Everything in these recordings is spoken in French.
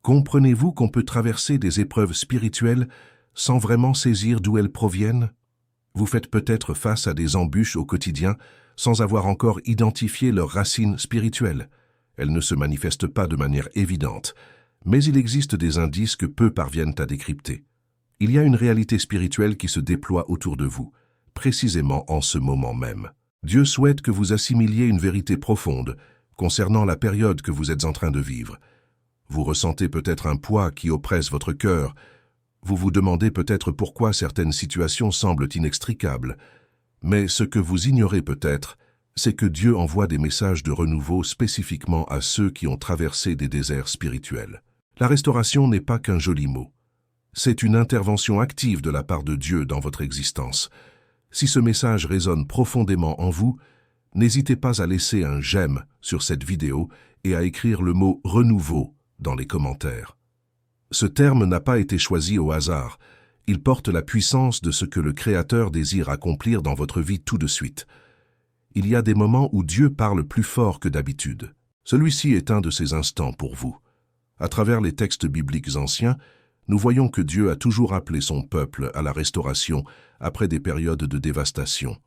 Comprenez-vous qu'on peut traverser des épreuves spirituelles sans vraiment saisir d'où elles proviennent? Vous faites peut-être face à des embûches au quotidien sans avoir encore identifié leurs racines spirituelles. Elles ne se manifestent pas de manière évidente, mais il existe des indices que peu parviennent à décrypter. Il y a une réalité spirituelle qui se déploie autour de vous, précisément en ce moment même. Dieu souhaite que vous assimiliez une vérité profonde concernant la période que vous êtes en train de vivre. Vous ressentez peut-être un poids qui oppresse votre cœur. Vous vous demandez peut-être pourquoi certaines situations semblent inextricables. Mais ce que vous ignorez peut-être, c'est que Dieu envoie des messages de renouveau spécifiquement à ceux qui ont traversé des déserts spirituels. La restauration n'est pas qu'un joli mot. C'est une intervention active de la part de Dieu dans votre existence. Si ce message résonne profondément en vous, n'hésitez pas à laisser un j'aime sur cette vidéo et à écrire le mot « renouveau » dans les commentaires. Ce terme n'a pas été choisi au hasard. Il porte la puissance de ce que le Créateur désire accomplir dans votre vie tout de suite. Il y a des moments où Dieu parle plus fort que d'habitude. Celui-ci est un de ces instants pour vous. À travers les textes bibliques anciens, nous voyons que Dieu a toujours appelé son peuple à la restauration après des périodes de dévastation.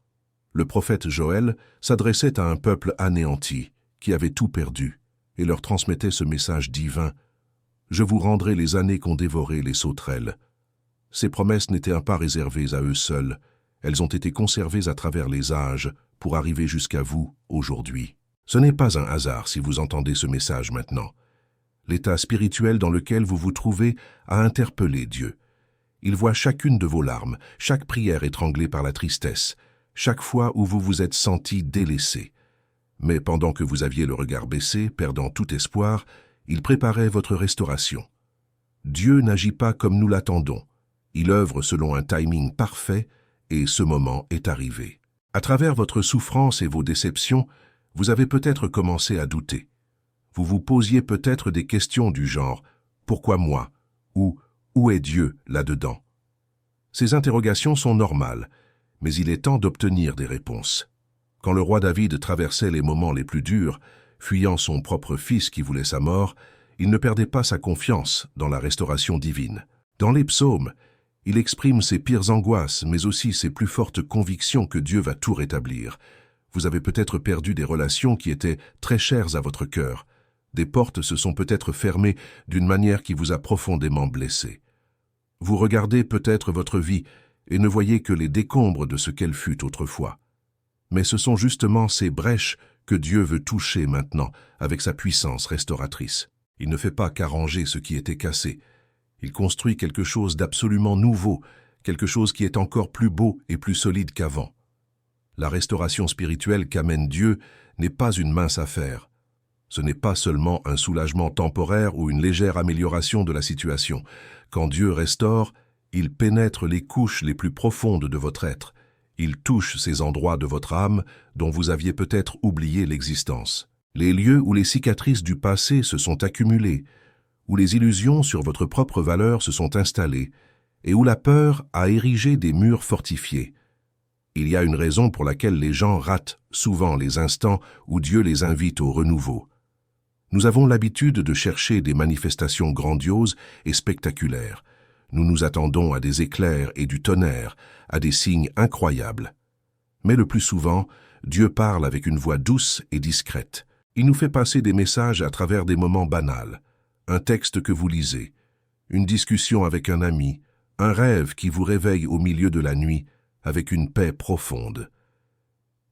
Le prophète Joël s'adressait à un peuple anéanti, qui avait tout perdu, et leur transmettait ce message divin: « Je vous rendrai les années qu'ont dévoré les sauterelles. » Ces promesses n'étaient pas réservées à eux seuls, elles ont été conservées à travers les âges pour arriver jusqu'à vous aujourd'hui. Ce n'est pas un hasard si vous entendez ce message maintenant. L'état spirituel dans lequel vous vous trouvez a interpellé Dieu. Il voit chacune de vos larmes, chaque prière étranglée par la tristesse, chaque fois où vous vous êtes senti délaissé. Mais pendant que vous aviez le regard baissé, perdant tout espoir, il préparait votre restauration. Dieu n'agit pas comme nous l'attendons. Il œuvre selon un timing parfait et ce moment est arrivé. À travers votre souffrance et vos déceptions, vous avez peut-être commencé à douter. Vous vous posiez peut-être des questions du genre « Pourquoi moi ?» ou « Où est Dieu là-dedans ?» Ces interrogations sont normales, mais il est temps d'obtenir des réponses. Quand le roi David traversait les moments les plus durs, fuyant son propre fils qui voulait sa mort, il ne perdait pas sa confiance dans la restauration divine. Dans les psaumes, il exprime ses pires angoisses, mais aussi ses plus fortes convictions que Dieu va tout rétablir. Vous avez peut-être perdu des relations qui étaient très chères à votre cœur. Des portes se sont peut-être fermées d'une manière qui vous a profondément blessé. Vous regardez peut-être votre vie et ne voyez que les décombres de ce qu'elle fut autrefois. Mais ce sont justement ces brèches que Dieu veut toucher maintenant avec sa puissance restauratrice. Il ne fait pas qu'arranger ce qui était cassé. Il construit quelque chose d'absolument nouveau, quelque chose qui est encore plus beau et plus solide qu'avant. La restauration spirituelle qu'amène Dieu n'est pas une mince affaire. Ce n'est pas seulement un soulagement temporaire ou une légère amélioration de la situation. Quand Dieu restaure, il pénètre les couches les plus profondes de votre être. Il touche ces endroits de votre âme dont vous aviez peut-être oublié l'existence. Les lieux où les cicatrices du passé se sont accumulées, où les illusions sur votre propre valeur se sont installées, et où la peur a érigé des murs fortifiés. Il y a une raison pour laquelle les gens ratent souvent les instants où Dieu les invite au renouveau. Nous avons l'habitude de chercher des manifestations grandioses et spectaculaires. Nous nous attendons à des éclairs et du tonnerre, à des signes incroyables. Mais le plus souvent, Dieu parle avec une voix douce et discrète. Il nous fait passer des messages à travers des moments banals. Un texte que vous lisez, une discussion avec un ami, un rêve qui vous réveille au milieu de la nuit avec une paix profonde.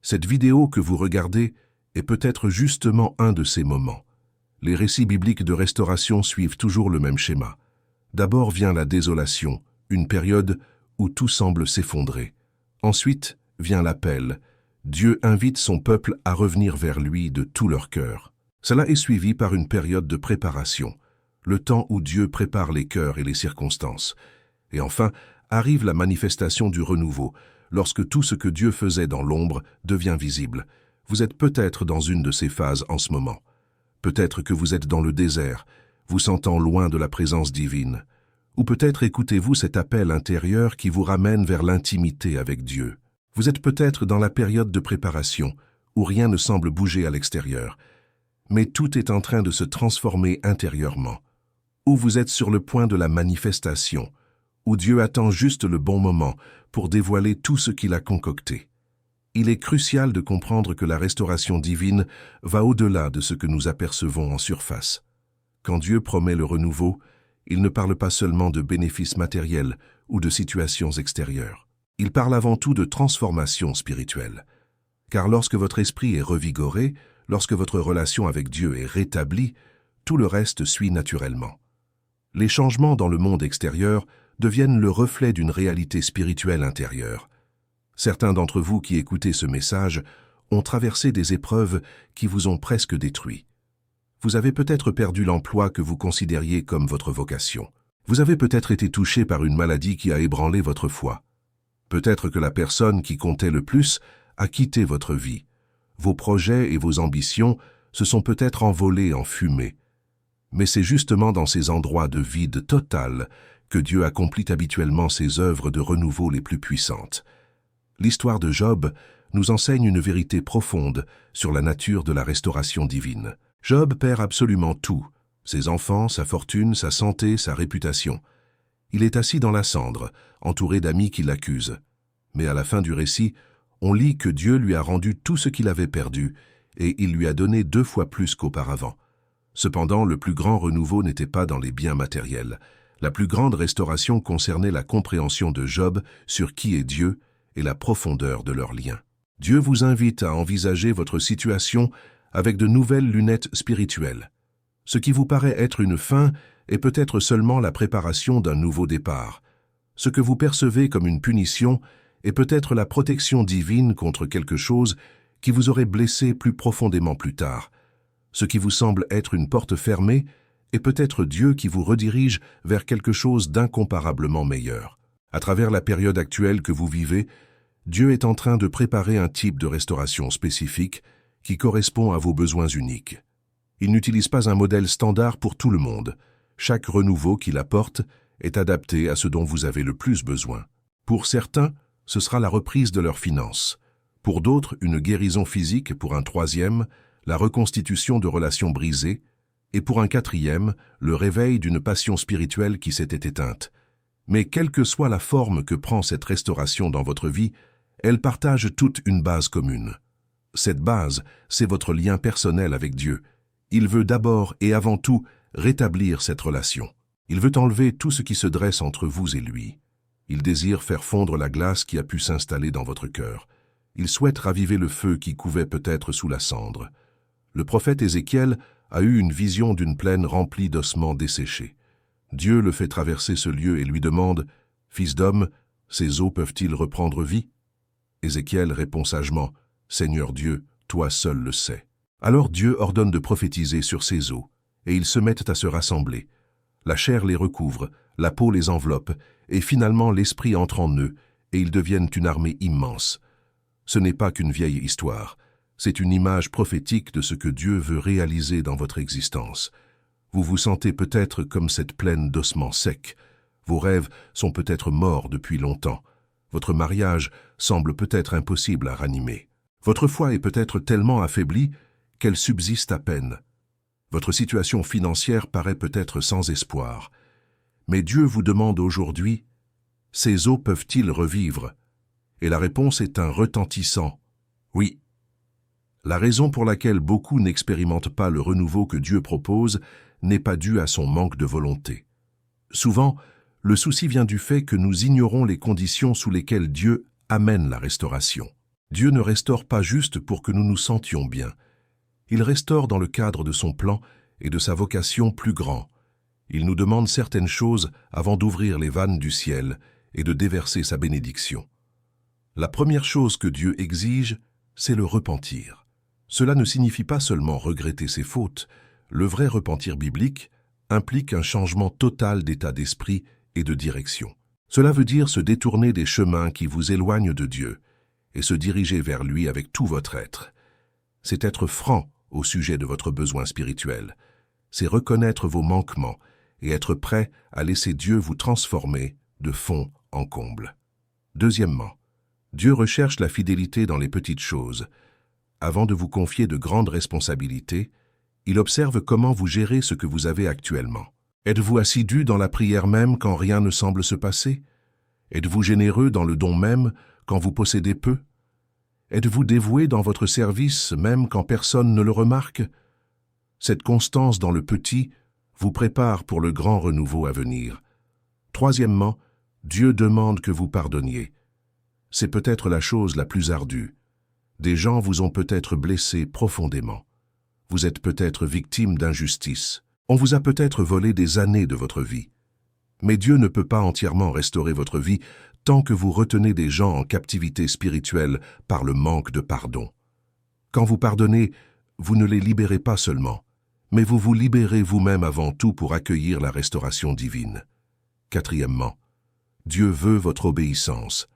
Cette vidéo que vous regardez est peut-être justement un de ces moments. Les récits bibliques de restauration suivent toujours le même schéma. D'abord vient la désolation, une période où tout semble s'effondrer. Ensuite vient l'appel. Dieu invite son peuple à revenir vers lui de tout leur cœur. Cela est suivi par une période de préparation, le temps où Dieu prépare les cœurs et les circonstances. Et enfin, arrive la manifestation du renouveau, lorsque tout ce que Dieu faisait dans l'ombre devient visible. Vous êtes peut-être dans une de ces phases en ce moment. Peut-être que vous êtes dans le désert, vous sentant loin de la présence divine. Ou peut-être écoutez-vous cet appel intérieur qui vous ramène vers l'intimité avec Dieu. Vous êtes peut-être dans la période de préparation, où rien ne semble bouger à l'extérieur. Mais tout est en train de se transformer intérieurement. ou vous êtes sur le point de la manifestation, où Dieu attend juste le bon moment pour dévoiler tout ce qu'il a concocté. Il est crucial de comprendre que la restauration divine va au-delà de ce que nous apercevons en surface. Quand Dieu promet le renouveau, il ne parle pas seulement de bénéfices matériels ou de situations extérieures. Il parle avant tout de transformation spirituelle. Car lorsque votre esprit est revigoré, lorsque votre relation avec Dieu est rétablie, tout le reste suit naturellement. Les changements dans le monde extérieur deviennent le reflet d'une réalité spirituelle intérieure. Certains d'entre vous qui écoutez ce message ont traversé des épreuves qui vous ont presque détruit. Vous avez peut-être perdu l'emploi que vous considériez comme votre vocation. Vous avez peut-être été touché par une maladie qui a ébranlé votre foi. Peut-être que la personne qui comptait le plus a quitté votre vie. Vos projets et vos ambitions se sont peut-être envolés en fumée. Mais c'est justement dans ces endroits de vide total que Dieu accomplit habituellement ses œuvres de renouveau les plus puissantes. L'histoire de Job nous enseigne une vérité profonde sur la nature de la restauration divine. Job perd absolument tout, ses enfants, sa fortune, sa santé, sa réputation. Il est assis dans la cendre, entouré d'amis qui l'accusent. Mais à la fin du récit, on lit que Dieu lui a rendu tout ce qu'il avait perdu, et il lui a donné 2 fois plus qu'auparavant. Cependant, le plus grand renouveau n'était pas dans les biens matériels. La plus grande restauration concernait la compréhension de Job sur qui est Dieu et la profondeur de leur lien. Dieu vous invite à envisager votre situation avec de nouvelles lunettes spirituelles. Ce qui vous paraît être une fin est peut-être seulement la préparation d'un nouveau départ. Ce que vous percevez comme une punition est peut-être la protection divine contre quelque chose qui vous aurait blessé plus profondément plus tard. Ce qui vous semble être une porte fermée est peut-être Dieu qui vous redirige vers quelque chose d'incomparablement meilleur. À travers la période actuelle que vous vivez, Dieu est en train de préparer un type de restauration spécifique qui correspond à vos besoins uniques. Il n'utilise pas un modèle standard pour tout le monde. Chaque renouveau qu'il apporte est adapté à ce dont vous avez le plus besoin. Pour certains, ce sera la reprise de leurs finances. Pour d'autres, une guérison physique. Pour un troisième, la reconstitution de relations brisées. Et pour un quatrième, le réveil d'une passion spirituelle qui s'était éteinte. Mais quelle que soit la forme que prend cette restauration dans votre vie, elle partage toute une base commune. Cette base, c'est votre lien personnel avec Dieu. Il veut d'abord et avant tout rétablir cette relation. Il veut enlever tout ce qui se dresse entre vous et lui. Il désire faire fondre la glace qui a pu s'installer dans votre cœur. Il souhaite raviver le feu qui couvait peut-être sous la cendre. Le prophète Ézéchiel a eu une vision d'une plaine remplie d'ossements desséchés. Dieu le fait traverser ce lieu et lui demande « Fils d'homme, ces os peuvent-ils reprendre vie ?» Ézéchiel répond sagement « Seigneur Dieu, toi seul le sais. » Alors Dieu ordonne de prophétiser sur ces os, et ils se mettent à se rassembler. La chair les recouvre, la peau les enveloppe, et finalement l'esprit entre en eux, et ils deviennent une armée immense. Ce n'est pas qu'une vieille histoire, c'est une image prophétique de ce que Dieu veut réaliser dans votre existence. Vous vous sentez peut-être comme cette plaine d'ossements secs. Vos rêves sont peut-être morts depuis longtemps. Votre mariage semble peut-être impossible à ranimer. Votre foi est peut-être tellement affaiblie qu'elle subsiste à peine. Votre situation financière paraît peut-être sans espoir. Mais Dieu vous demande aujourd'hui, « Ces os peuvent-ils revivre ?» Et la réponse est un retentissant « Oui ». La raison pour laquelle beaucoup n'expérimentent pas le renouveau que Dieu propose n'est pas due à son manque de volonté. Souvent, le souci vient du fait que nous ignorons les conditions sous lesquelles Dieu amène la restauration. Dieu ne restaure pas juste pour que nous nous sentions bien. Il restaure dans le cadre de son plan et de sa vocation plus grand. Il nous demande certaines choses avant d'ouvrir les vannes du ciel et de déverser sa bénédiction. La première chose que Dieu exige, c'est le repentir. Cela ne signifie pas seulement regretter ses fautes. Le vrai repentir biblique implique un changement total d'état d'esprit et de direction. Cela veut dire se détourner des chemins qui vous éloignent de Dieu et se diriger vers lui avec tout votre être. C'est être franc au sujet de votre besoin spirituel. C'est reconnaître vos manquements et être prêt à laisser Dieu vous transformer de fond en comble. Deuxièmement, Dieu recherche la fidélité dans les petites choses. Avant de vous confier de grandes responsabilités, il observe comment vous gérez ce que vous avez actuellement. Êtes-vous assidu dans la prière même quand rien ne semble se passer? Êtes-vous généreux dans le don même quand vous possédez peu? Êtes-vous dévoué dans votre service même quand personne ne le remarque? Cette constance dans le petit vous prépare pour le grand renouveau à venir. Troisièmement, Dieu demande que vous pardonniez. C'est peut-être la chose la plus ardue. Des gens vous ont peut-être blessé profondément. Vous êtes peut-être victime d'injustice. On vous a peut-être volé des années de votre vie. Mais Dieu ne peut pas entièrement restaurer votre vie tant que vous retenez des gens en captivité spirituelle par le manque de pardon. Quand vous pardonnez, vous ne les libérez pas seulement, mais vous vous libérez vous-même avant tout pour accueillir la restauration divine. Quatrièmement, Dieu veut votre obéissance.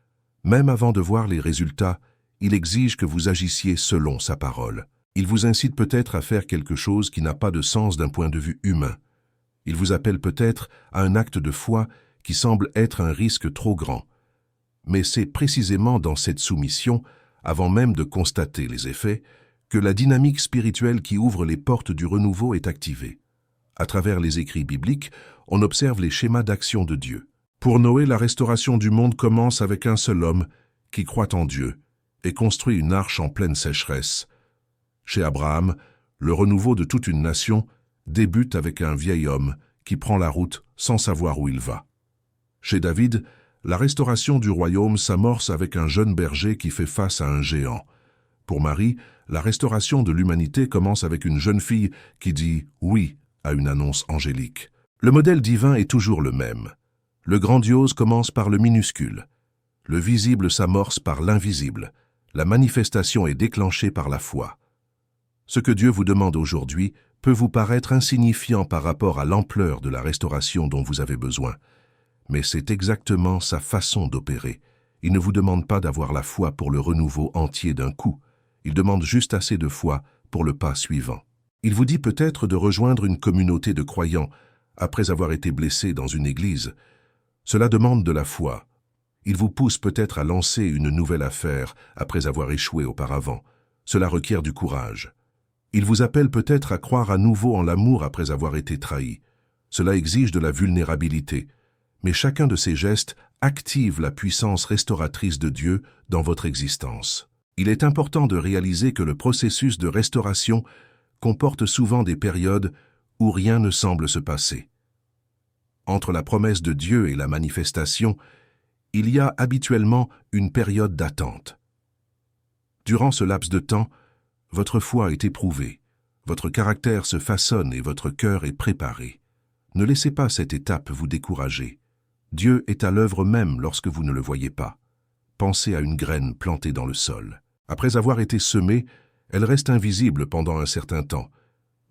Même avant de voir les résultats, il exige que vous agissiez selon sa parole. Il vous incite peut-être à faire quelque chose qui n'a pas de sens d'un point de vue humain. Il vous appelle peut-être à un acte de foi qui semble être un risque trop grand. Mais c'est précisément dans cette soumission, avant même de constater les effets, que la dynamique spirituelle qui ouvre les portes du renouveau est activée. À travers les écrits bibliques, on observe les schémas d'action de Dieu. Pour Noé, la restauration du monde commence avec un seul homme qui croit en Dieu et construit une arche en pleine sécheresse. Chez Abraham, le renouveau de toute une nation débute avec un vieil homme qui prend la route sans savoir où il va. Chez David, la restauration du royaume s'amorce avec un jeune berger qui fait face à un géant. Pour Marie, la restauration de l'humanité commence avec une jeune fille qui dit « oui » à une annonce angélique. Le modèle divin est toujours le même. Le grandiose commence par le minuscule. Le visible s'amorce par l'invisible. La manifestation est déclenchée par la foi. Ce que Dieu vous demande aujourd'hui peut vous paraître insignifiant par rapport à l'ampleur de la restauration dont vous avez besoin. Mais c'est exactement sa façon d'opérer. Il ne vous demande pas d'avoir la foi pour le renouveau entier d'un coup. Il demande juste assez de foi pour le pas suivant. Il vous dit peut-être de rejoindre une communauté de croyants après avoir été blessé dans une église. Cela demande de la foi. Il vous pousse peut-être à lancer une nouvelle affaire après avoir échoué auparavant. Cela requiert du courage. Il vous appelle peut-être à croire à nouveau en l'amour après avoir été trahi. Cela exige de la vulnérabilité. Mais chacun de ces gestes active la puissance restauratrice de Dieu dans votre existence. Il est important de réaliser que le processus de restauration comporte souvent des périodes où rien ne semble se passer. Entre la promesse de Dieu et la manifestation, il y a habituellement une période d'attente. Durant ce laps de temps, votre foi est éprouvée, votre caractère se façonne et votre cœur est préparé. Ne laissez pas cette étape vous décourager. Dieu est à l'œuvre même lorsque vous ne le voyez pas. Pensez à une graine plantée dans le sol. Après avoir été semée, elle reste invisible pendant un certain temps.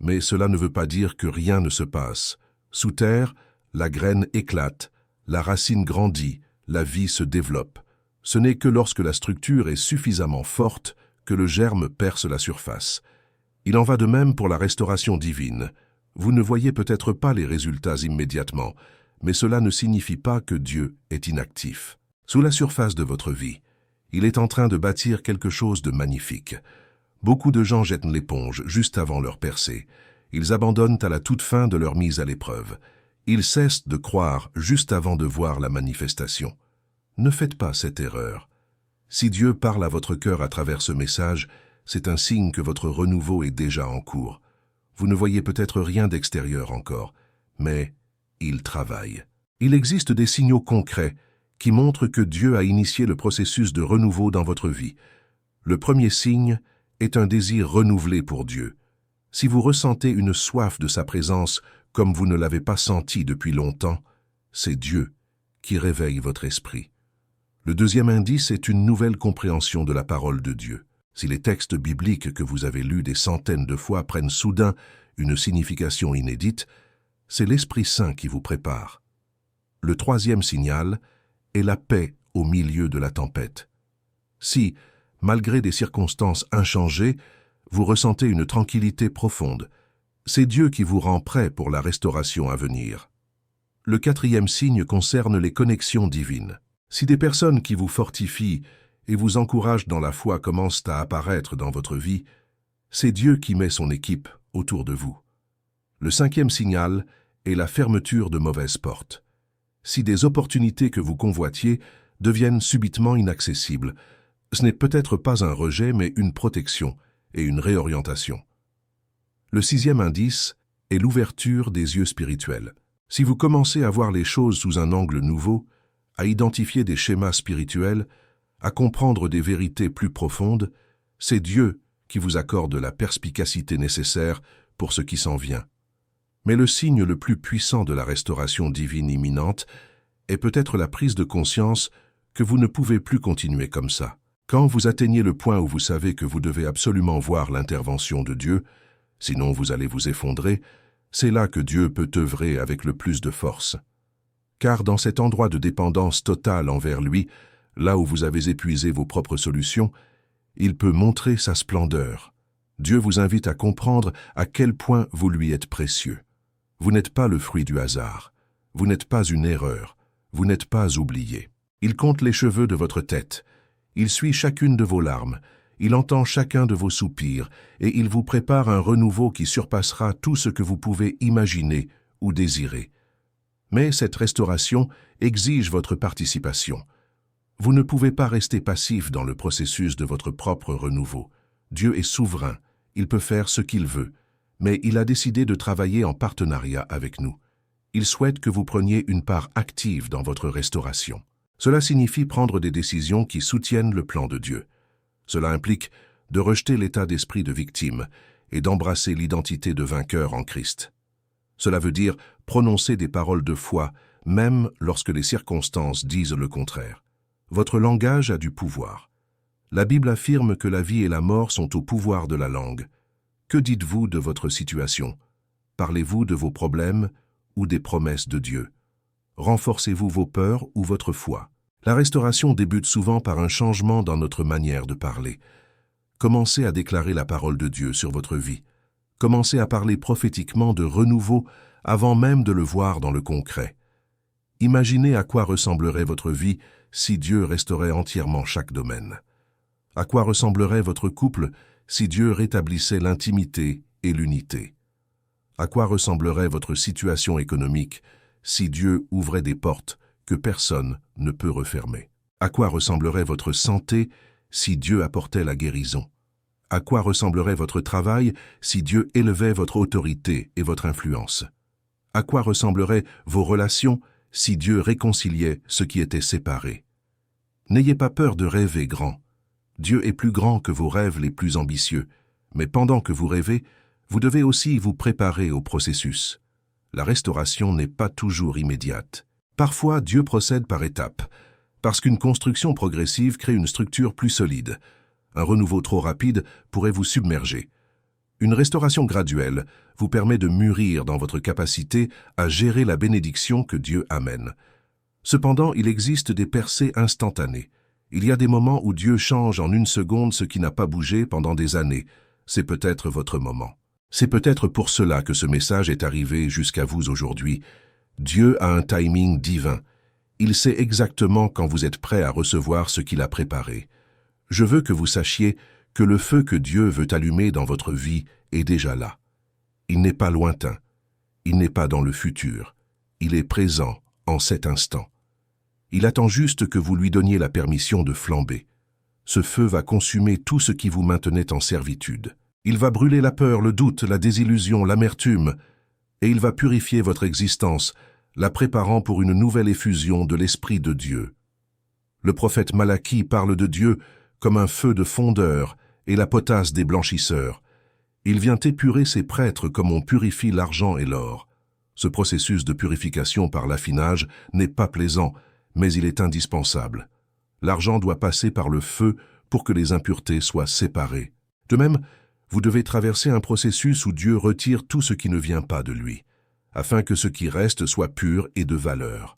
Mais cela ne veut pas dire que rien ne se passe. Sous terre, la graine éclate, la racine grandit, la vie se développe. Ce n'est que lorsque la structure est suffisamment forte que le germe perce la surface. Il en va de même pour la restauration divine. Vous ne voyez peut-être pas les résultats immédiatement, mais cela ne signifie pas que Dieu est inactif. Sous la surface de votre vie, il est en train de bâtir quelque chose de magnifique. Beaucoup de gens jettent l'éponge juste avant leur percée. Ils abandonnent à la toute fin de leur mise à l'épreuve. Ils cessent de croire juste avant de voir la manifestation. Ne faites pas cette erreur. Si Dieu parle à votre cœur à travers ce message, c'est un signe que votre renouveau est déjà en cours. Vous ne voyez peut-être rien d'extérieur encore, mais il travaille. Il existe des signaux concrets qui montrent que Dieu a initié le processus de renouveau dans votre vie. Le premier signe est un désir renouvelé pour Dieu. Si vous ressentez une soif de sa présence comme vous ne l'avez pas senti depuis longtemps, c'est Dieu qui réveille votre esprit. Le deuxième indice est une nouvelle compréhension de la parole de Dieu. Si les textes bibliques que vous avez lus des centaines de fois prennent soudain une signification inédite, c'est l'Esprit Saint qui vous prépare. Le troisième signal est la paix au milieu de la tempête. Si, malgré des circonstances inchangées, vous ressentez une tranquillité profonde, c'est Dieu qui vous rend prêt pour la restauration à venir. Le quatrième signe concerne les connexions divines. Si des personnes qui vous fortifient et vous encouragent dans la foi commencent à apparaître dans votre vie, c'est Dieu qui met son équipe autour de vous. Le cinquième signal et la fermeture de mauvaises portes. Si des opportunités que vous convoitiez deviennent subitement inaccessibles, ce n'est peut-être pas un rejet, mais une protection et une réorientation. Le 6e indice est l'ouverture des yeux spirituels. Si vous commencez à voir les choses sous un angle nouveau, à identifier des schémas spirituels, à comprendre des vérités plus profondes, c'est Dieu qui vous accorde la perspicacité nécessaire pour ce qui s'en vient. Mais le signe le plus puissant de la restauration divine imminente est peut-être la prise de conscience que vous ne pouvez plus continuer comme ça. Quand vous atteignez le point où vous savez que vous devez absolument voir l'intervention de Dieu, sinon vous allez vous effondrer, c'est là que Dieu peut œuvrer avec le plus de force. Car dans cet endroit de dépendance totale envers lui, là où vous avez épuisé vos propres solutions, il peut montrer sa splendeur. Dieu vous invite à comprendre à quel point vous lui êtes précieux. Vous n'êtes pas le fruit du hasard. Vous n'êtes pas une erreur. Vous n'êtes pas oublié. Il compte les cheveux de votre tête. Il suit chacune de vos larmes. Il entend chacun de vos soupirs et il vous prépare un renouveau qui surpassera tout ce que vous pouvez imaginer ou désirer. Mais cette restauration exige votre participation. Vous ne pouvez pas rester passif dans le processus de votre propre renouveau. Dieu est souverain, il peut faire ce qu'il veut, mais il a décidé de travailler en partenariat avec nous. Il souhaite que vous preniez une part active dans votre restauration. Cela signifie prendre des décisions qui soutiennent le plan de Dieu. Cela implique de rejeter l'état d'esprit de victime et d'embrasser l'identité de vainqueur en Christ. Cela veut dire prononcer des paroles de foi, même lorsque les circonstances disent le contraire. Votre langage a du pouvoir. La Bible affirme que la vie et la mort sont au pouvoir de la langue. Que dites-vous de votre situation? Parlez-vous de vos problèmes ou des promesses de Dieu? Renforcez-vous vos peurs ou votre foi? La restauration débute souvent par un changement dans notre manière de parler. Commencez à déclarer la parole de Dieu sur votre vie. Commencez à parler prophétiquement de renouveau avant même de le voir dans le concret. Imaginez à quoi ressemblerait votre vie si Dieu restaurait entièrement chaque domaine. À quoi ressemblerait votre couple si Dieu rétablissait l'intimité et l'unité? À quoi ressemblerait votre situation économique si Dieu ouvrait des portes que personne ne peut refermer? À quoi ressemblerait votre santé si Dieu apportait la guérison? À quoi ressemblerait votre travail si Dieu élevait votre autorité et votre influence? À quoi ressembleraient vos relations si Dieu réconciliait ce qui était séparé? N'ayez pas peur de rêver grand. Dieu est plus grand que vos rêves les plus ambitieux, mais pendant que vous rêvez, vous devez aussi vous préparer au processus. La restauration n'est pas toujours immédiate. Parfois, Dieu procède par étapes, parce qu'une construction progressive crée une structure plus solide. Un renouveau trop rapide pourrait vous submerger. Une restauration graduelle vous permet de mûrir dans votre capacité à gérer la bénédiction que Dieu amène. Cependant, il existe des percées instantanées. Il y a des moments où Dieu change en une seconde ce qui n'a pas bougé pendant des années. C'est peut-être votre moment. C'est peut-être pour cela que ce message est arrivé jusqu'à vous aujourd'hui. Dieu a un timing divin. Il sait exactement quand vous êtes prêt à recevoir ce qu'il a préparé. Je veux que vous sachiez que le feu que Dieu veut allumer dans votre vie est déjà là. Il n'est pas lointain. Il n'est pas dans le futur. Il est présent en cet instant. Il attend juste que vous lui donniez la permission de flamber. Ce feu va consumer tout ce qui vous maintenait en servitude. Il va brûler la peur, le doute, la désillusion, l'amertume, et il va purifier votre existence, la préparant pour une nouvelle effusion de l'Esprit de Dieu. Le prophète Malachie parle de Dieu comme un feu de fondeur et la potasse des blanchisseurs. Il vient épurer ses prêtres comme on purifie l'argent et l'or. Ce processus de purification par l'affinage n'est pas plaisant, mais il est indispensable. L'argent doit passer par le feu pour que les impuretés soient séparées. De même, vous devez traverser un processus où Dieu retire tout ce qui ne vient pas de lui, afin que ce qui reste soit pur et de valeur.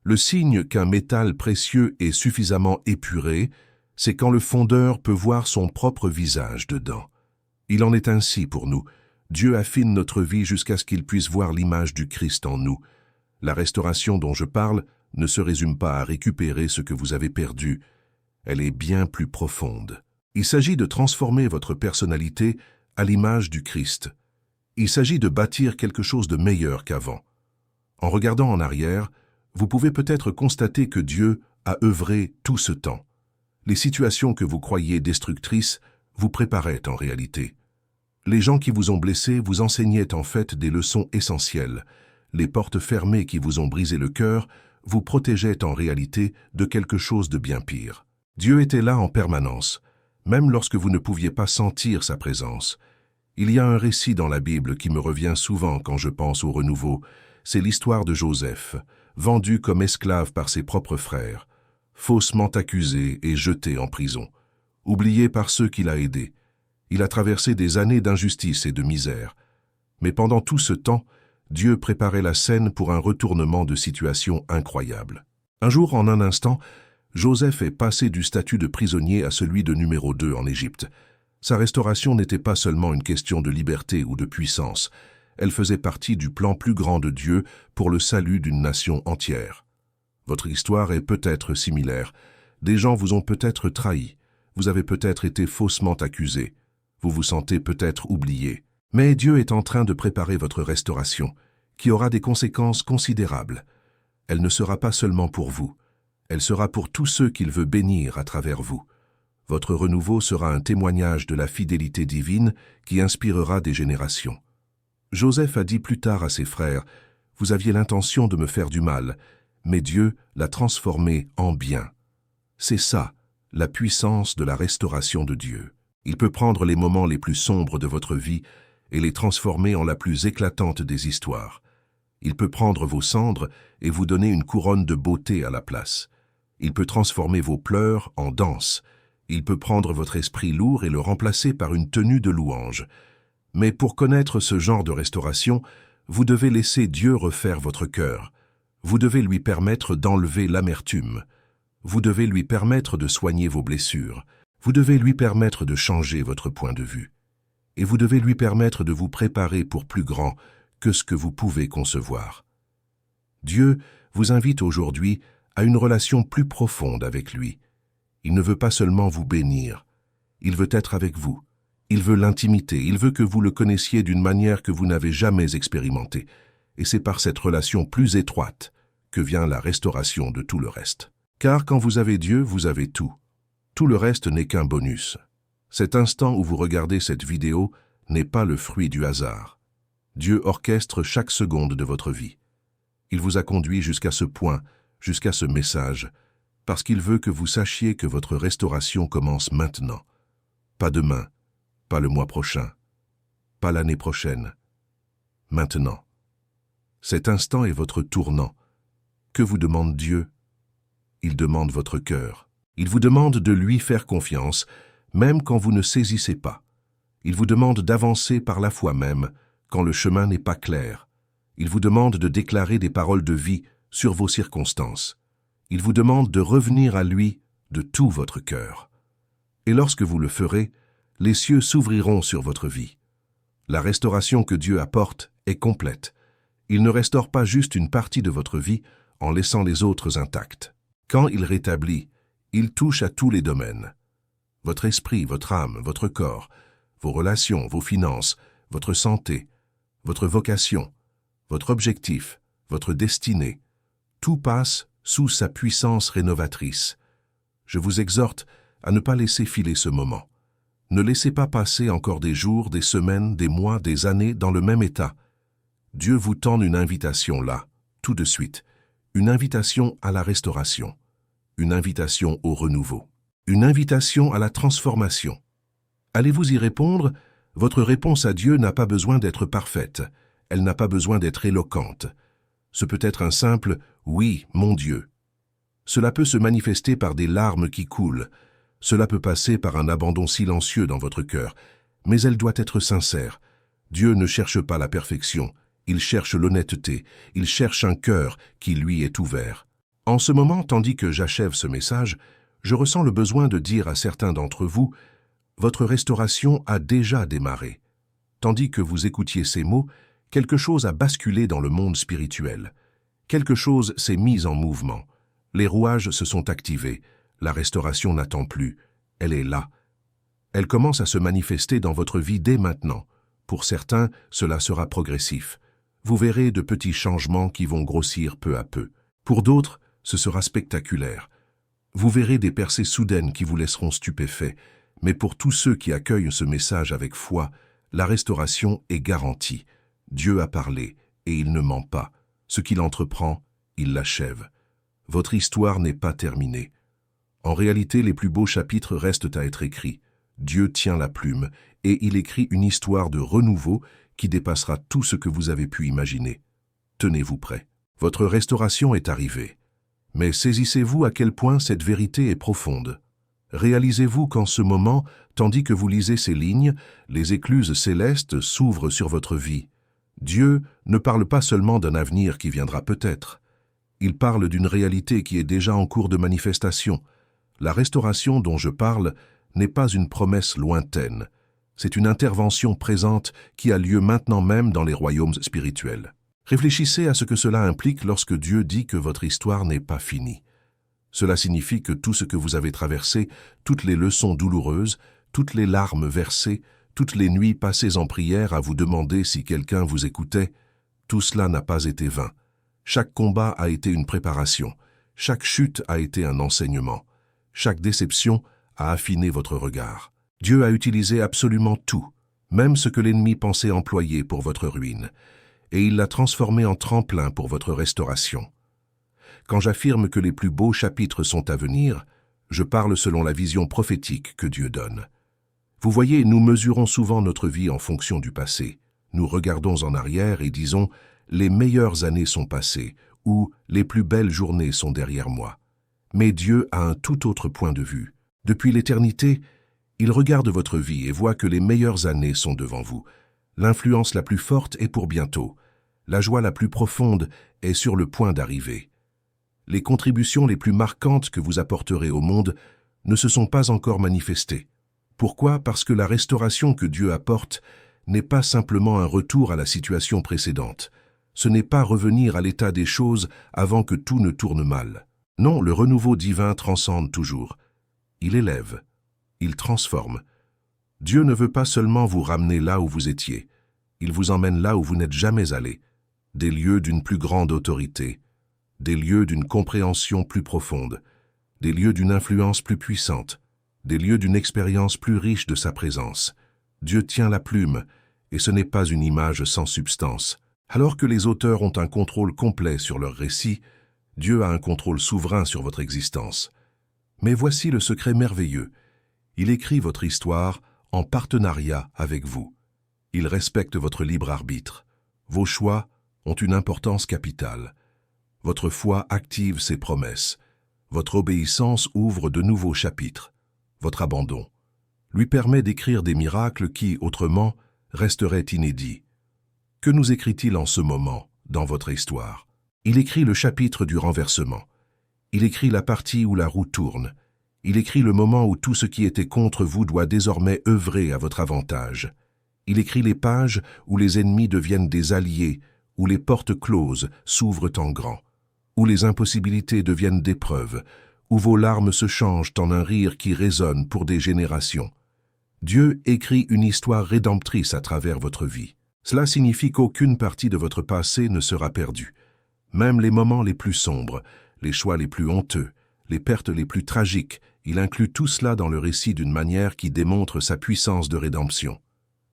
Le signe qu'un métal précieux est suffisamment épuré, c'est quand le fondeur peut voir son propre visage dedans. Il en est ainsi pour nous. Dieu affine notre vie jusqu'à ce qu'il puisse voir l'image du Christ en nous. La restauration dont je parle ne se résume pas à récupérer ce que vous avez perdu. Elle est bien plus profonde. Il s'agit de transformer votre personnalité à l'image du Christ. Il s'agit de bâtir quelque chose de meilleur qu'avant. En regardant en arrière, vous pouvez peut-être constater que Dieu a œuvré tout ce temps. Les situations que vous croyez destructrices vous préparaient en réalité. Les gens qui vous ont blessé vous enseignaient en fait des leçons essentielles. Les portes fermées qui vous ont brisé le cœur vous protégeaient en réalité de quelque chose de bien pire. Dieu était là en permanence, même lorsque vous ne pouviez pas sentir sa présence. Il y a un récit dans la Bible qui me revient souvent quand je pense au renouveau. C'est l'histoire de Joseph, vendu comme esclave par ses propres frères, faussement accusé et jeté en prison, oublié par ceux qu'il a aidés. Il a traversé des années d'injustice et de misère. Mais pendant tout ce temps, Dieu préparait la scène pour un retournement de situation incroyable. Un jour, en un instant, Joseph est passé du statut de prisonnier à celui de numéro 2 en Égypte. Sa restauration n'était pas seulement une question de liberté ou de puissance, elle faisait partie du plan plus grand de Dieu pour le salut d'une nation entière. Votre histoire est peut-être similaire. Des gens vous ont peut-être trahi, vous avez peut-être été faussement accusé, vous vous sentez peut-être oublié. Mais Dieu est en train de préparer votre restauration, qui aura des conséquences considérables. Elle ne sera pas seulement pour vous, elle sera pour tous ceux qu'il veut bénir à travers vous. Votre renouveau sera un témoignage de la fidélité divine qui inspirera des générations. Joseph a dit plus tard à ses frères, « Vous aviez l'intention de me faire du mal, mais Dieu l'a transformé en bien. » C'est ça, la puissance de la restauration de Dieu. Il peut prendre les moments les plus sombres de votre vie et les transformer en la plus éclatante des histoires. Il peut prendre vos cendres et vous donner une couronne de beauté à la place. Il peut transformer vos pleurs en danse. Il peut prendre votre esprit lourd et le remplacer par une tenue de louange. Mais pour connaître ce genre de restauration, vous devez laisser Dieu refaire votre cœur. Vous devez lui permettre d'enlever l'amertume. Vous devez lui permettre de soigner vos blessures. Vous devez lui permettre de changer votre point de vue. Et vous devez lui permettre de vous préparer pour plus grand que ce que vous pouvez concevoir. Dieu vous invite aujourd'hui à une relation plus profonde avec lui. Il ne veut pas seulement vous bénir, il veut être avec vous. Il veut l'intimité, il veut que vous le connaissiez d'une manière que vous n'avez jamais expérimentée. Et c'est par cette relation plus étroite que vient la restauration de tout le reste. Car quand vous avez Dieu, vous avez tout. Tout le reste n'est qu'un bonus. Cet instant où vous regardez cette vidéo n'est pas le fruit du hasard. Dieu orchestre chaque seconde de votre vie. Il vous a conduit jusqu'à ce point, jusqu'à ce message, parce qu'il veut que vous sachiez que votre restauration commence maintenant. Pas demain, pas le mois prochain, pas l'année prochaine. Maintenant. Cet instant est votre tournant. Que vous demande Dieu? Il demande votre cœur. Il vous demande de lui faire confiance, même quand vous ne saisissez pas. Il vous demande d'avancer par la foi même, quand le chemin n'est pas clair. Il vous demande de déclarer des paroles de vie sur vos circonstances. Il vous demande de revenir à lui de tout votre cœur. Et lorsque vous le ferez, les cieux s'ouvriront sur votre vie. La restauration que Dieu apporte est complète. Il ne restaure pas juste une partie de votre vie en laissant les autres intactes. Quand il rétablit, il touche à tous les domaines. Votre esprit, votre âme, votre corps, vos relations, vos finances, votre santé, votre vocation, votre objectif, votre destinée. Tout passe sous sa puissance rénovatrice. Je vous exhorte à ne pas laisser filer ce moment. Ne laissez pas passer encore des jours, des semaines, des mois, des années dans le même état. Dieu vous tend une invitation là, tout de suite. Une invitation à la restauration. Une invitation au renouveau. Une invitation à la transformation. Allez-vous y répondre? Votre réponse à Dieu n'a pas besoin d'être parfaite. Elle n'a pas besoin d'être éloquente. Ce peut être un simple « Oui, mon Dieu ». Cela peut se manifester par des larmes qui coulent. Cela peut passer par un abandon silencieux dans votre cœur, mais elle doit être sincère. Dieu ne cherche pas la perfection, il cherche l'honnêteté, il cherche un cœur qui lui est ouvert. En ce moment, tandis que j'achève ce message, je ressens le besoin de dire à certains d'entre vous, votre restauration a déjà démarré. Tandis que vous écoutiez ces mots, quelque chose a basculé dans le monde spirituel. Quelque chose s'est mis en mouvement. Les rouages se sont activés. La restauration n'attend plus. Elle est là. Elle commence à se manifester dans votre vie dès maintenant. Pour certains, cela sera progressif. vous verrez de petits changements qui vont grossir peu à peu. Pour d'autres, ce sera spectaculaire. Vous verrez des percées soudaines qui vous laisseront stupéfaits, mais pour tous ceux qui accueillent ce message avec foi, la restauration est garantie. Dieu a parlé, et il ne ment pas. Ce qu'il entreprend, il l'achève. Votre histoire n'est pas terminée. En réalité, les plus beaux chapitres restent à être écrits. Dieu tient la plume, et il écrit une histoire de renouveau qui dépassera tout ce que vous avez pu imaginer. Tenez-vous prêts. Votre restauration est arrivée. Mais saisissez-vous à quel point cette vérité est profonde. Réalisez-vous qu'en ce moment, tandis que vous lisez ces lignes, les écluses célestes s'ouvrent sur votre vie. Dieu ne parle pas seulement d'un avenir qui viendra peut-être. Il parle d'une réalité qui est déjà en cours de manifestation. La restauration dont je parle n'est pas une promesse lointaine. C'est une intervention présente qui a lieu maintenant même dans les royaumes spirituels. Réfléchissez à ce que cela implique lorsque Dieu dit que votre histoire n'est pas finie. Cela signifie que tout ce que vous avez traversé, toutes les leçons douloureuses, toutes les larmes versées, toutes les nuits passées en prière à vous demander si quelqu'un vous écoutait, tout cela n'a pas été vain. Chaque combat a été une préparation, chaque chute a été un enseignement, chaque déception a affiné votre regard. Dieu a utilisé absolument tout, même ce que l'ennemi pensait employer pour votre ruine, et il l'a transformé en tremplin pour votre restauration. Quand j'affirme que les plus beaux chapitres sont à venir, je parle selon la vision prophétique que Dieu donne. Vous voyez, nous mesurons souvent notre vie en fonction du passé. Nous regardons en arrière et disons « les meilleures années sont passées » ou « les plus belles journées sont derrière moi ». Mais Dieu a un tout autre point de vue. Depuis l'éternité, il regarde votre vie et voit que les meilleures années sont devant vous. L'influence la plus forte est pour bientôt. La joie la plus profonde est sur le point d'arriver. Les contributions les plus marquantes que vous apporterez au monde ne se sont pas encore manifestées. Pourquoi? Parce que la restauration que Dieu apporte n'est pas simplement un retour à la situation précédente. Ce n'est pas revenir à l'état des choses avant que tout ne tourne mal. Non, le renouveau divin transcende toujours. Il élève, il transforme. Dieu ne veut pas seulement vous ramener là où vous étiez. Il vous emmène là où vous n'êtes jamais allé. Des lieux d'une plus grande autorité, des lieux d'une compréhension plus profonde, des lieux d'une influence plus puissante, des lieux d'une expérience plus riche de sa présence. Dieu tient la plume, et ce n'est pas une image sans substance. Alors que les auteurs ont un contrôle complet sur leur récit, Dieu a un contrôle souverain sur votre existence. Mais voici le secret merveilleux. Il écrit votre histoire en partenariat avec vous. Il respecte votre libre arbitre. Vos choix ont une importance capitale. Votre foi active ses promesses. Votre obéissance ouvre de nouveaux chapitres. Votre abandon lui permet d'écrire des miracles qui, autrement, resteraient inédits. Que nous écrit-il en ce moment, dans votre histoire? Il écrit le chapitre du renversement. Il écrit la partie où la roue tourne. Il écrit le moment où tout ce qui était contre vous doit désormais œuvrer à votre avantage. Il écrit les pages où les ennemis deviennent des alliés, où les portes closes s'ouvrent en grand, où les impossibilités deviennent des preuves, où vos larmes se changent en un rire qui résonne pour des générations. Dieu écrit une histoire rédemptrice à travers votre vie. Cela signifie qu'aucune partie de votre passé ne sera perdue. Même les moments les plus sombres, les choix les plus honteux, les pertes les plus tragiques, il inclut tout cela dans le récit d'une manière qui démontre sa puissance de rédemption.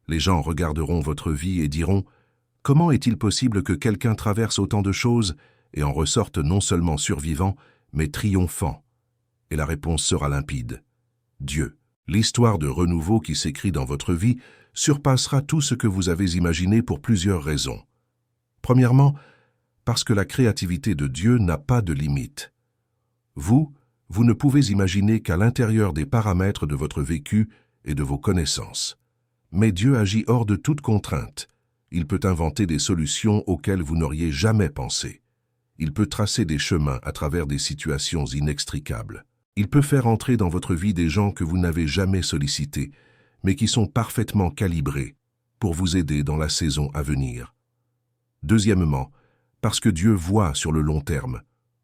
Les gens regarderont votre vie et diront « Comment est-il possible que quelqu'un traverse autant de choses et en ressorte non seulement survivant, mais triomphant ?» Et la réponse sera limpide. Dieu. L'histoire de renouveau qui s'écrit dans votre vie surpassera tout ce que vous avez imaginé pour plusieurs raisons. Premièrement, parce que la créativité de Dieu n'a pas de limite. Vous ne pouvez imaginer qu'à l'intérieur des paramètres de votre vécu et de vos connaissances. Mais Dieu agit hors de toute contrainte. Il peut inventer des solutions auxquelles vous n'auriez jamais pensé. Il peut tracer des chemins à travers des situations inextricables. Il peut faire entrer dans votre vie des gens que vous n'avez jamais sollicités, mais qui sont parfaitement calibrés pour vous aider dans la saison à venir. Deuxièmement, parce que Dieu voit sur le long terme.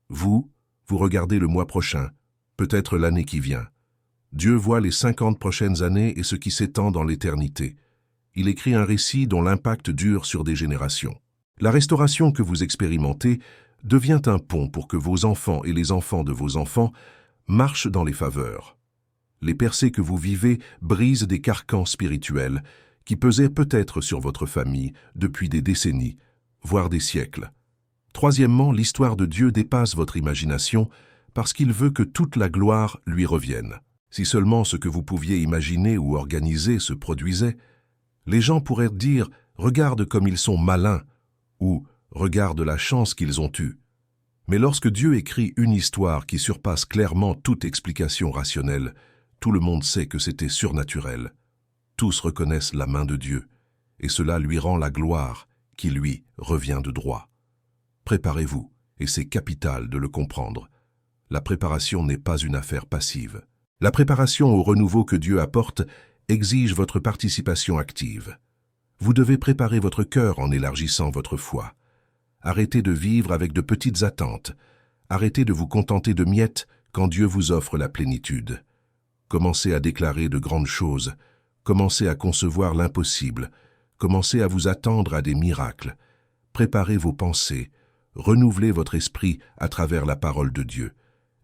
Vous regardez le mois prochain, peut-être l'année qui vient. Dieu voit les 50 prochaines années et ce qui s'étend dans l'éternité. Il écrit un récit dont l'impact dure sur des générations. La restauration que vous expérimentez devient un pont pour que vos enfants et les enfants de vos enfants marchent dans les faveurs. Les percées que vous vivez brisent des carcans spirituels qui pesaient peut-être sur votre famille depuis des décennies, voire des siècles. Troisièmement, l'histoire de Dieu dépasse votre imagination parce qu'il veut que toute la gloire lui revienne. Si seulement ce que vous pouviez imaginer ou organiser se produisait, les gens pourraient dire « Regarde comme ils sont malins » ou « Regarde la chance qu'ils ont eue ». Mais lorsque Dieu écrit une histoire qui surpasse clairement toute explication rationnelle, tout le monde sait que c'était surnaturel. Tous reconnaissent la main de Dieu, et cela lui rend la gloire qui lui revient de droit. Préparez-vous, et c'est capital de le comprendre. La préparation n'est pas une affaire passive. La préparation au renouveau que Dieu apporte exige votre participation active. Vous devez préparer votre cœur en élargissant votre foi. Arrêtez de vivre avec de petites attentes. Arrêtez de vous contenter de miettes quand Dieu vous offre la plénitude. Commencez à déclarer de grandes choses. Commencez à concevoir l'impossible. Commencez à vous attendre à des miracles. Préparez vos pensées. Renouvelez votre esprit à travers la parole de Dieu.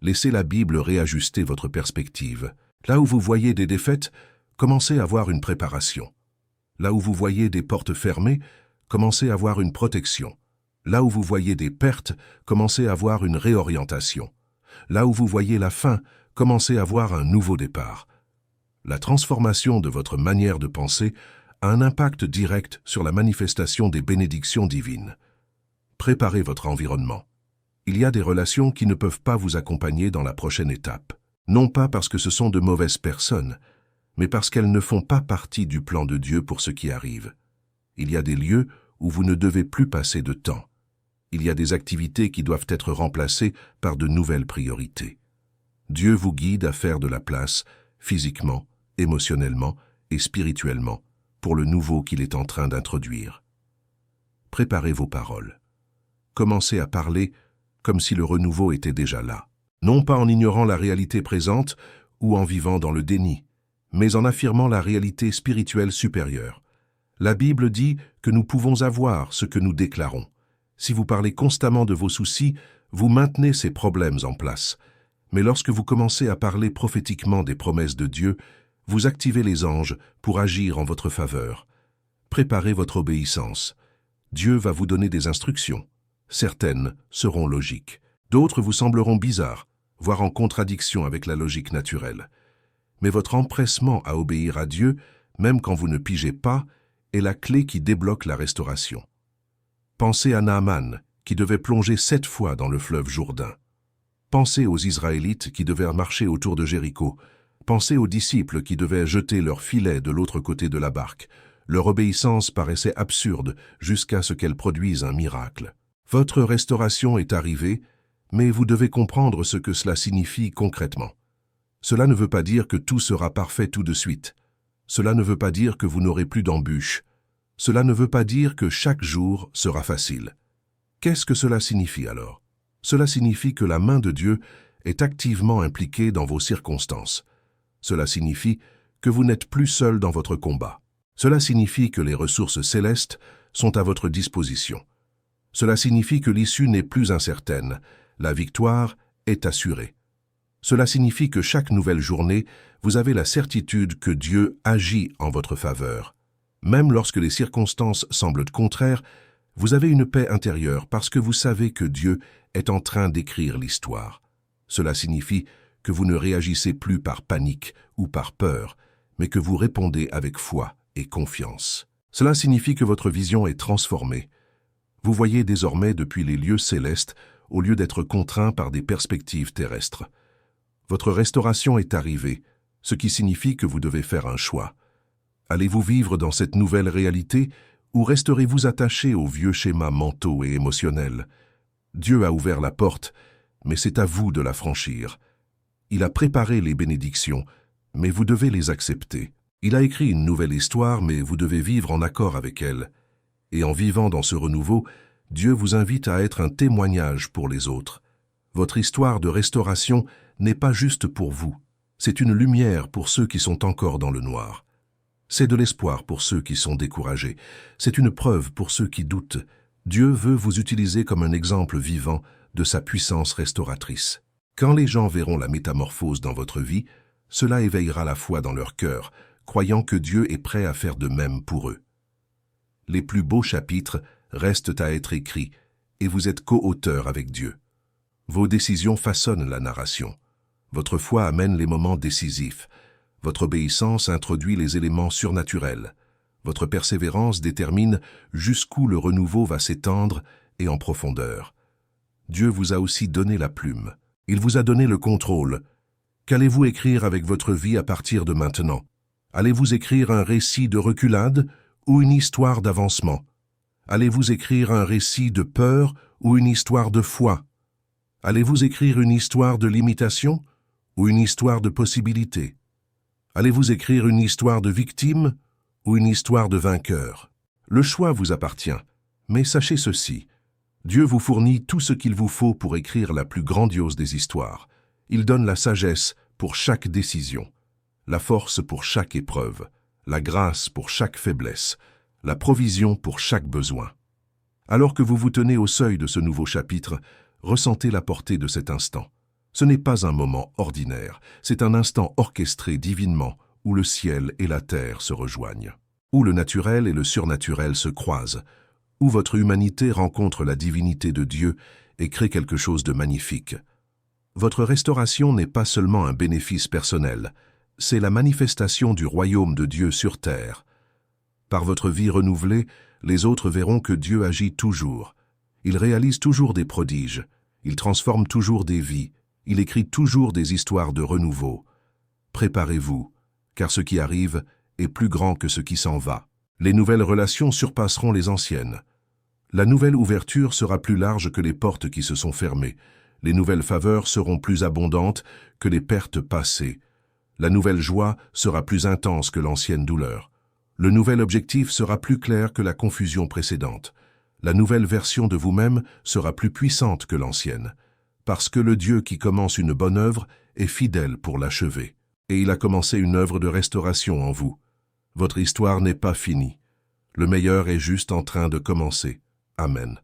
Laissez la Bible réajuster votre perspective. Là où vous voyez des défaites, commencez à voir une préparation. Là où vous voyez des portes fermées, commencez à voir une protection. Là où vous voyez des pertes, commencez à voir une réorientation. Là où vous voyez la fin, commencez à voir un nouveau départ. La transformation de votre manière de penser a un impact direct sur la manifestation des bénédictions divines. Préparez votre environnement. Il y a des relations qui ne peuvent pas vous accompagner dans la prochaine étape. Non pas parce que ce sont de mauvaises personnes, mais parce qu'elles ne font pas partie du plan de Dieu pour ce qui arrive. Il y a des lieux où vous ne devez plus passer de temps. Il y a des activités qui doivent être remplacées par de nouvelles priorités. Dieu vous guide à faire de la place, physiquement, émotionnellement et spirituellement, pour le nouveau qu'il est en train d'introduire. Préparez vos paroles. Commencez à parler comme si le renouveau était déjà là. Non pas en ignorant la réalité présente ou en vivant dans le déni, mais en affirmant la réalité spirituelle supérieure. La Bible dit que nous pouvons avoir ce que nous déclarons. Si vous parlez constamment de vos soucis, vous maintenez ces problèmes en place. Mais lorsque vous commencez à parler prophétiquement des promesses de Dieu, vous activez les anges pour agir en votre faveur. Préparez votre obéissance. Dieu va vous donner des instructions. Certaines seront logiques. D'autres vous sembleront bizarres, voire en contradiction avec la logique naturelle. Mais votre empressement à obéir à Dieu, même quand vous ne pigez pas, est la clé qui débloque la restauration. Pensez à Naaman, qui devait plonger 7 fois dans le fleuve Jourdain. Pensez aux Israélites qui devaient marcher autour de Jéricho. Pensez aux disciples qui devaient jeter leur filet de l'autre côté de la barque. Leur obéissance paraissait absurde jusqu'à ce qu'elle produise un miracle. Votre restauration est arrivée, mais vous devez comprendre ce que cela signifie concrètement. Cela ne veut pas dire que tout sera parfait tout de suite. Cela ne veut pas dire que vous n'aurez plus d'embûches. Cela ne veut pas dire que chaque jour sera facile. Qu'est-ce que cela signifie alors? Cela signifie que la main de Dieu est activement impliquée dans vos circonstances. Cela signifie que vous n'êtes plus seul dans votre combat. Cela signifie que les ressources célestes sont à votre disposition. Cela signifie que l'issue n'est plus incertaine, la victoire est assurée. Cela signifie que chaque nouvelle journée, vous avez la certitude que Dieu agit en votre faveur. Même lorsque les circonstances semblent contraires, vous avez une paix intérieure parce que vous savez que Dieu est en train d'écrire l'histoire. Cela signifie que vous ne réagissez plus par panique ou par peur, mais que vous répondez avec foi et confiance. Cela signifie que votre vision est transformée. Vous voyez désormais depuis les lieux célestes au lieu d'être contraint par des perspectives terrestres. Votre restauration est arrivée, ce qui signifie que vous devez faire un choix. Allez-vous vivre dans cette nouvelle réalité ou resterez-vous attaché aux vieux schémas mentaux et émotionnels? Dieu a ouvert la porte, mais c'est à vous de la franchir. Il a préparé les bénédictions, mais vous devez les accepter. Il a écrit une nouvelle histoire, mais vous devez vivre en accord avec elle. Et en vivant dans ce renouveau, Dieu vous invite à être un témoignage pour les autres. Votre histoire de restauration n'est pas juste pour vous. C'est une lumière pour ceux qui sont encore dans le noir. C'est de l'espoir pour ceux qui sont découragés. C'est une preuve pour ceux qui doutent. Dieu veut vous utiliser comme un exemple vivant de sa puissance restauratrice. Quand les gens verront la métamorphose dans votre vie, cela éveillera la foi dans leur cœur, croyant que Dieu est prêt à faire de même pour eux. Les plus beaux chapitres restent à être écrits, et vous êtes co-auteur avec Dieu. Vos décisions façonnent la narration. Votre foi amène les moments décisifs. Votre obéissance introduit les éléments surnaturels. Votre persévérance détermine jusqu'où le renouveau va s'étendre et en profondeur. Dieu vous a aussi donné la plume. Il vous a donné le contrôle. Qu'allez-vous écrire avec votre vie à partir de maintenant? Allez-vous écrire un récit de reculade ou une histoire d'avancement? Allez-vous écrire un récit de peur ou une histoire de foi? Allez-vous écrire une histoire de limitation ou une histoire de possibilité? Allez-vous écrire une histoire de victime ou une histoire de vainqueur? Le choix vous appartient, mais sachez ceci. Dieu vous fournit tout ce qu'il vous faut pour écrire la plus grandiose des histoires. Il donne la sagesse pour chaque décision, la force pour chaque épreuve, la grâce pour chaque faiblesse, la provision pour chaque besoin. Alors que vous vous tenez au seuil de ce nouveau chapitre, ressentez la portée de cet instant. Ce n'est pas un moment ordinaire, c'est un instant orchestré divinement où le ciel et la terre se rejoignent, où le naturel et le surnaturel se croisent, où votre humanité rencontre la divinité de Dieu et crée quelque chose de magnifique. Votre restauration n'est pas seulement un bénéfice personnel, c'est la manifestation du royaume de Dieu sur terre. Par votre vie renouvelée, les autres verront que Dieu agit toujours. Il réalise toujours des prodiges, il transforme toujours des vies, il écrit toujours des histoires de renouveau. Préparez-vous, car ce qui arrive est plus grand que ce qui s'en va. Les nouvelles relations surpasseront les anciennes. La nouvelle ouverture sera plus large que les portes qui se sont fermées. Les nouvelles faveurs seront plus abondantes que les pertes passées. La nouvelle joie sera plus intense que l'ancienne douleur. Le nouvel objectif sera plus clair que la confusion précédente. La nouvelle version de vous-même sera plus puissante que l'ancienne. Parce que le Dieu qui commence une bonne œuvre est fidèle pour l'achever. Et il a commencé une œuvre de restauration en vous. Votre histoire n'est pas finie. Le meilleur est juste en train de commencer. Amen.